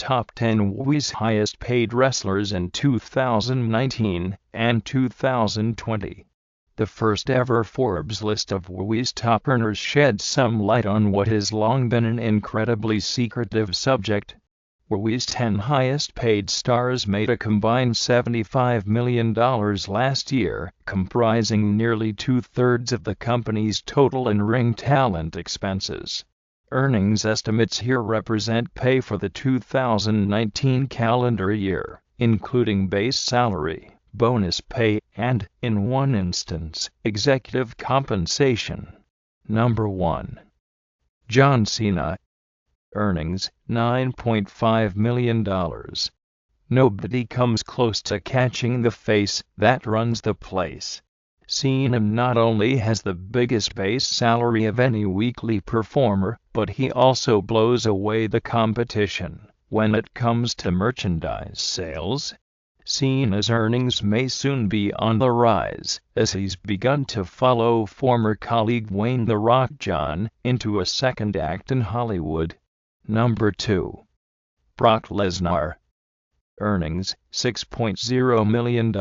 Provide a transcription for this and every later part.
top 10 WWE's highest paid wrestlers in 2019 and 2020. The first ever Forbes list of WWE's top earners sheds some light on what has long been an incredibly secretive subject. WWE's 10 highest paid stars made a combined $75 million last year, comprising nearly two-thirds of the company's total in-ring talent expenses. Earnings estimates here represent pay for the 2019 calendar year, including base salary, bonus pay, and, in one instance, executive compensation. Number 1. John Cena. Earnings, $9.5 million. Nobody comes close to catching the face that runs the place. Cena not only has the biggest base salary of any weekly performer, but he also blows away the competition when it comes to merchandise sales. Cena's earnings may soon be on the rise, as he's begun to follow former colleague Wayne "The Rock" John into a second act in Hollywood. Number 2. Brock Lesnar. Earnings, $6.0 million.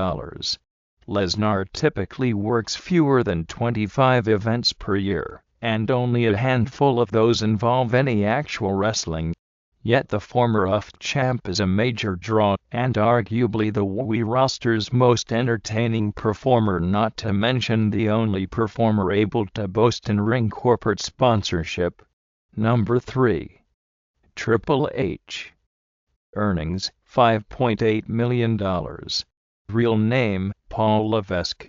Lesnar typically works fewer than 25 events per year, and only a handful of those involve any actual wrestling. Yet the former UFC champ is a major draw, and arguably the WWE roster's most entertaining performer, not to mention the only performer able to boast in-ring corporate sponsorship. Number 3. Triple H. Earnings, $5.8 million. Real name, Paul Levesque.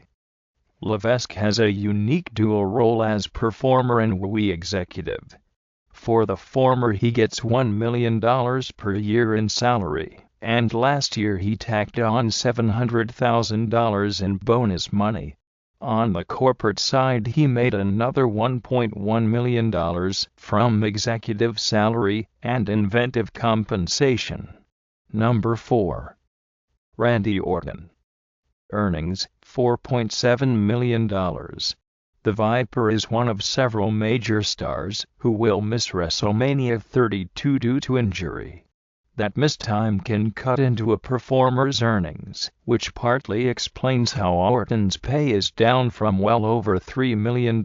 Levesque has a unique dual role as performer and WWE executive. For the former, he gets $1 million per year in salary, and last year he tacked on $700,000 in bonus money. On the corporate side, he made another $1.1 million from executive salary and inventive compensation. Number 4. Randy Orton. Earnings, $4.7 million. The Viper is one of several major stars who will miss WrestleMania 32 due to injury. That missed time can cut into a performer's earnings, which partly explains how Orton's pay is down from well over $3 million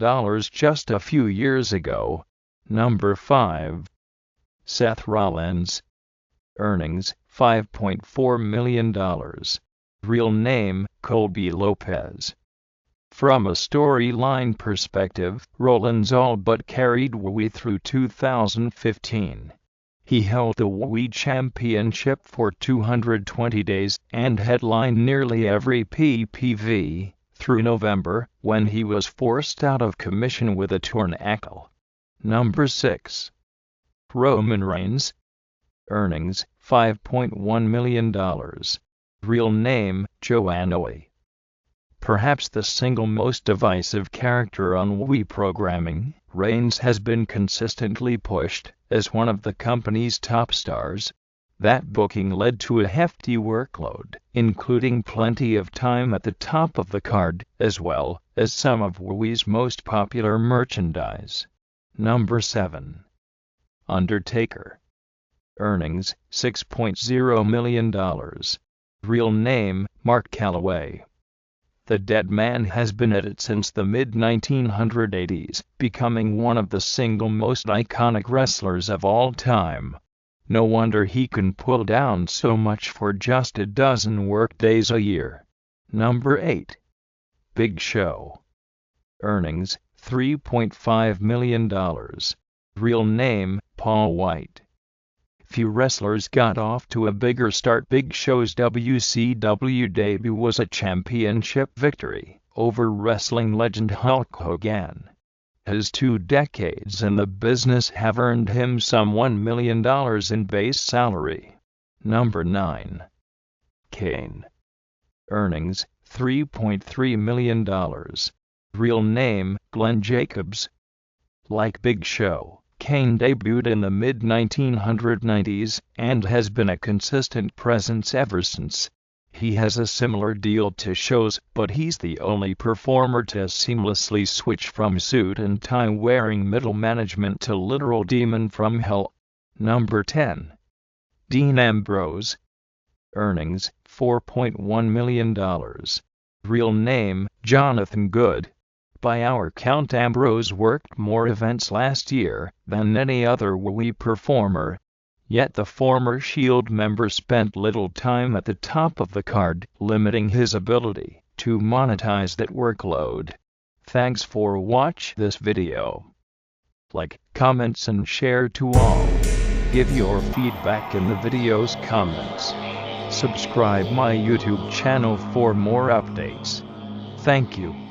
just a few years ago. Number 5. Seth Rollins. Earnings, $5.4 million. Real name, Colby Lopez. From a storyline perspective, Rollins all but carried WWE through 2015. He held the WWE Championship for 220 days and headlined nearly every PPV through November, when he was forced out of commission with a torn ankle. Number 6. Roman Reigns. Earnings, $5.1 million. Real name, Joannoy. Perhaps the single most divisive character on WWE programming, Reigns has been consistently pushed as one of the company's top stars. That booking led to a hefty workload, including plenty of time at the top of the card, as well as some of WWE's most popular merchandise. Number 7. Undertaker. Earnings, $6.0 million. Real name, Mark Calloway. The dead man has been at it since the mid-1980s, becoming one of the single most iconic wrestlers of all time. No wonder he can pull down so much for just a dozen work days a year. Number 8. Big Show. Earnings, $3.5 million. Real name, Paul White. Few wrestlers got off to a bigger start. Big Show's WCW debut was a championship victory over wrestling legend Hulk Hogan. His 2 decades in the business have earned him some $1 million in base salary. Number 9. Kane. Earnings, $3.3 million. Real name, Glenn Jacobs. Like Big Show, Kane debuted in the mid-1990s and has been a consistent presence ever since. He has a similar deal to Show's, but he's the only performer to seamlessly switch from suit and tie wearing middle management to literal demon from hell. Number 10. Dean Ambrose. Earnings, $4.1 million. Real name, Jonathan Good. By our count, Ambrose worked more events last year than any other WWE performer. Yet the former Shield member spent little time at the top of the card, limiting his ability to monetize that workload. Thanks for watching this video. Like, comments and share to all. Give your feedback in the video's comments. Subscribe my YouTube channel for more updates. Thank you.